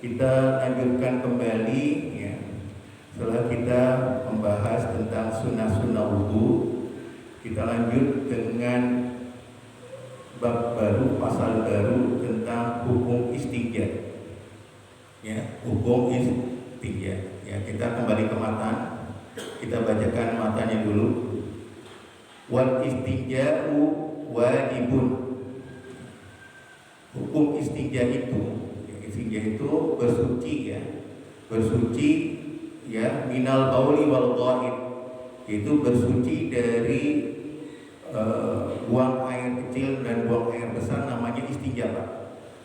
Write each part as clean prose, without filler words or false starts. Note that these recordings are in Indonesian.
Kita lanjutkan kembali ya. Setelah kita membahas tentang sunnah-sunnah wudu, kita lanjut dengan bab baru, pasal baru tentang hukum istinja. Ya, hukum istinja. Ya, kita kembali ke matan. Kita bacakan matanya dulu. Wal istinja'u wajibun. Hukum istinja itu bersuci ya, bersuci ya, minal bauli wal ghaid, itu bersuci dari buang air kecil dan buang air besar, namanya istinja Pak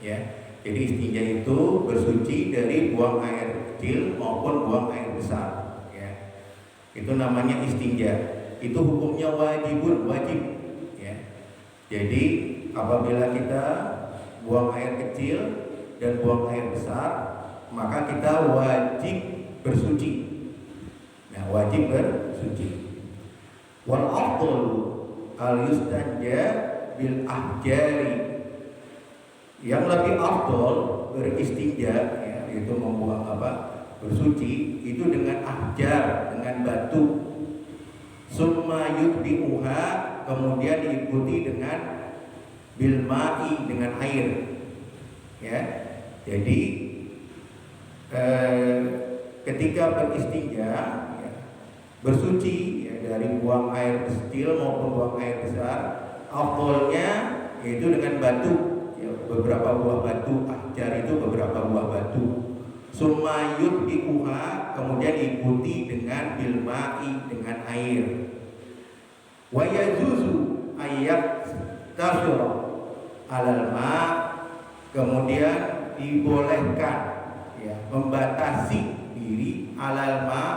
ya. Jadi istinja itu bersuci dari buang air kecil maupun buang air besar ya, itu namanya istinja. Itu hukumnya wajib ya. Jadi apabila kita buang air kecil dan buang air besar, maka kita wajib bersuci. Nah, wajib bersuci. Wal afdalu al yustanja bil ahjari. Yang lebih afdal beristinja ya, yaitu membuang bersuci itu dengan ahjar, dengan batu. Summa yutbi'uha, kemudian diikuti dengan bil ma'i, dengan air ya. Jadi ketika beristinja ya, bersuci ya, dari buang air kecil maupun buang air besar, afdalnya yaitu dengan batu ya, beberapa buah batu. Ahjar itu beberapa buah batu. Summa yutbi'uha, kemudian diikuti dengan bil ma'i, dengan air. Wa yajuzu ayat tasyura alal ma', kemudian dibolehkan ya, membatasi diri alal ma',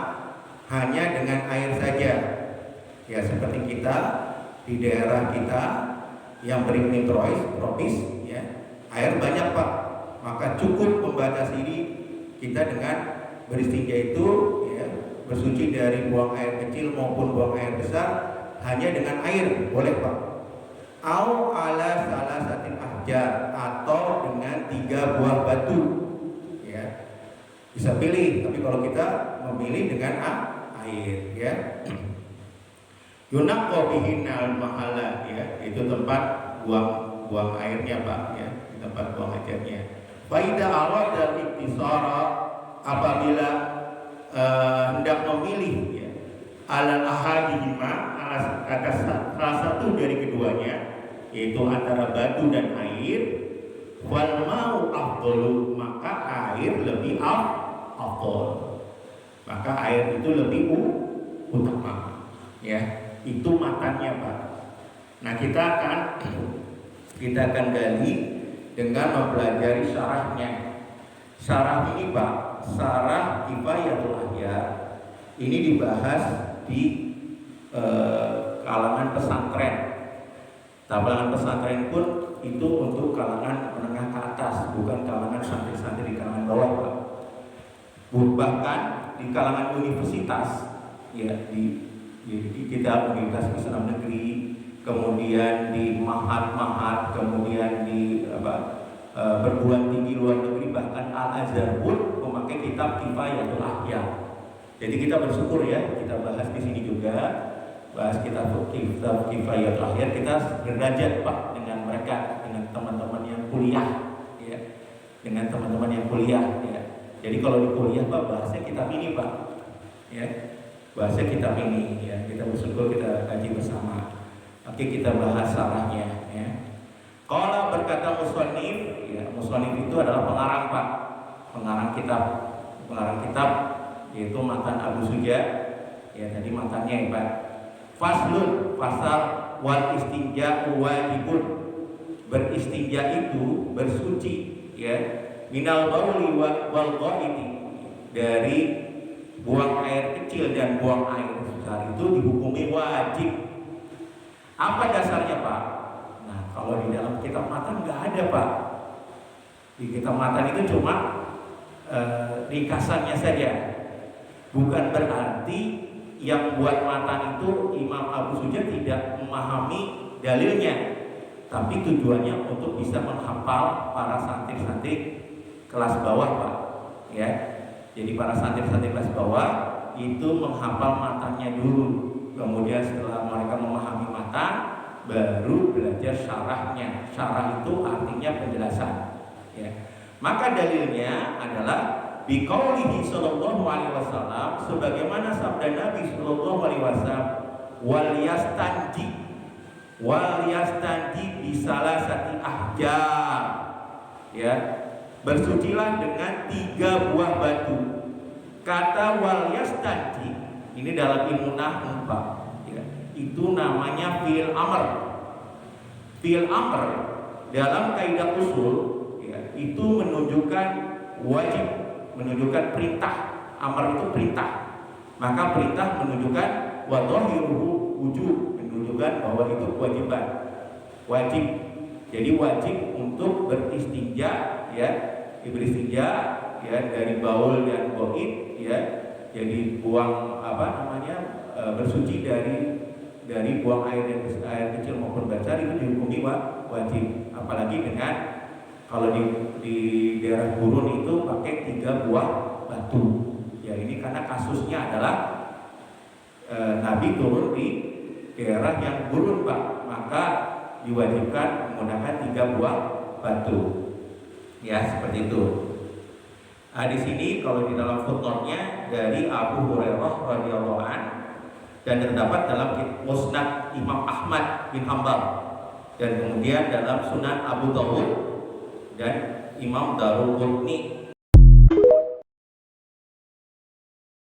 hanya dengan air saja ya. Seperti kita di daerah kita yang beriklim tropis ya, air banyak Pak, maka cukup membatasi diri kita dengan beristinja itu ya, bersuci dari buang air kecil maupun buang air besar hanya dengan air, boleh Pak. Au ala salah satin ahjar, atau dengan 3 buah batu ya, bisa pilih. Tapi kalau kita memilih dengan air ya. Yunaqqa bihinal mahala ya, itu tempat buang airnya Pak ya, tempat buang airnya. Faida awal dan iktisara, apabila hendak memilih ya, alal ahadihima, atas salah satu dari keduanya, yaitu antara batu dan air, wal ma'u afdalu, maka air lebih afdal, maka air itu lebih utama ya. Itu matanya Pak. Nah, kita akan gali dengan mempelajari syarahnya. Syarah ini Pak, syarah Kifayatul Ahyar, ini dibahas di kalangan pesantren. Kalangan pesantren pun itu untuk kalangan menengah ke atas, bukan kalangan santri-santri di kalangan bawah Pak. Bahkan di kalangan universitas ya, di kita universitas Islam negeri, kemudian di mahat-mahat, kemudian di perguruan tinggi luar negeri, bahkan Al-Azhar pun memakai kitab Kifayatul Ahyar. Jadi kita bersyukur ya, kita bahas di sini juga, bahas kitab Kifayatul Ahyar, kita derajat Pak dengan mereka, dengan teman-teman yang kuliah ya, dengan teman-teman yang kuliah ya. Jadi kalau di kuliah Pak, bahasnya kitab ini Pak ya, bahasa kitab ini ya, kita bersyukur kita kaji bersama. Oke, kita bahas syarahnya ya. Kalau berkata musannif ya, musannif itu adalah pengarang Pak, pengarang kitab yaitu matan Abu Suja ya, tadi matannya ya Pak. Faslun, pasal wal istinja wajibun, beristinja itu bersuci ya, minal bauli wal ghaidi, dari buang air kecil dan buang air besar itu dihukumi wajib. Apa dasarnya Pak? Nah, kalau di dalam kitab matan nggak ada Pak. Di kitab matan itu cuma ringkasannya saja. Bukan berarti yang buat matan itu Imam Abu Suja tidak memahami dalilnya, tapi tujuannya untuk bisa menghafal para santri-santri kelas bawah Pak. ya. Jadi para santri-santri kelas bawah itu menghafal matanya dulu, kemudian setelah mereka memahami mata baru belajar syarahnya. Syarah itu artinya penjelasan, ya. Maka dalilnya adalah biqaulihi sallallahu alaihi wasallam, sebagaimana sabda Nabi sallallahu alaihi wasallam, wal yastanji bisalasati ahjar, ya, bersucilah dengan 3 buah batu. Kata wal yastanji ini dalam ilmu nahwu, Pak, ya, itu namanya fi'il amr. Fi'il amr dalam kaidah usul, ya, itu menunjukkan wajib, menunjukkan perintah. Amr itu perintah, maka perintah menunjukkan wa dhahiruhu wujub, menunjukkan bahwa itu kewajiban, wajib. Jadi wajib untuk beristinja, ya, beristinja, ya, dari baul dan goib, ya. Jadi buang bersuci dari buang air kecil maupun besar itu dihukumi wajib. Apalagi dengan kalau di daerah gurun itu pakai 3 buah batu. Ya, ini karena kasusnya adalah Nabi turun di daerah yang gurun, Pak, maka diwajibkan menggunakan 3 buah batu. Ya, seperti itu. Nah, di sini kalau di dalam footnote-nya dari Abu Hurairah radhiyallahu anhu dan terdapat dalam Musnad Imam Ahmad bin Hanbal dan kemudian dalam Sunan Abu Dawud dan Imam Daruqutni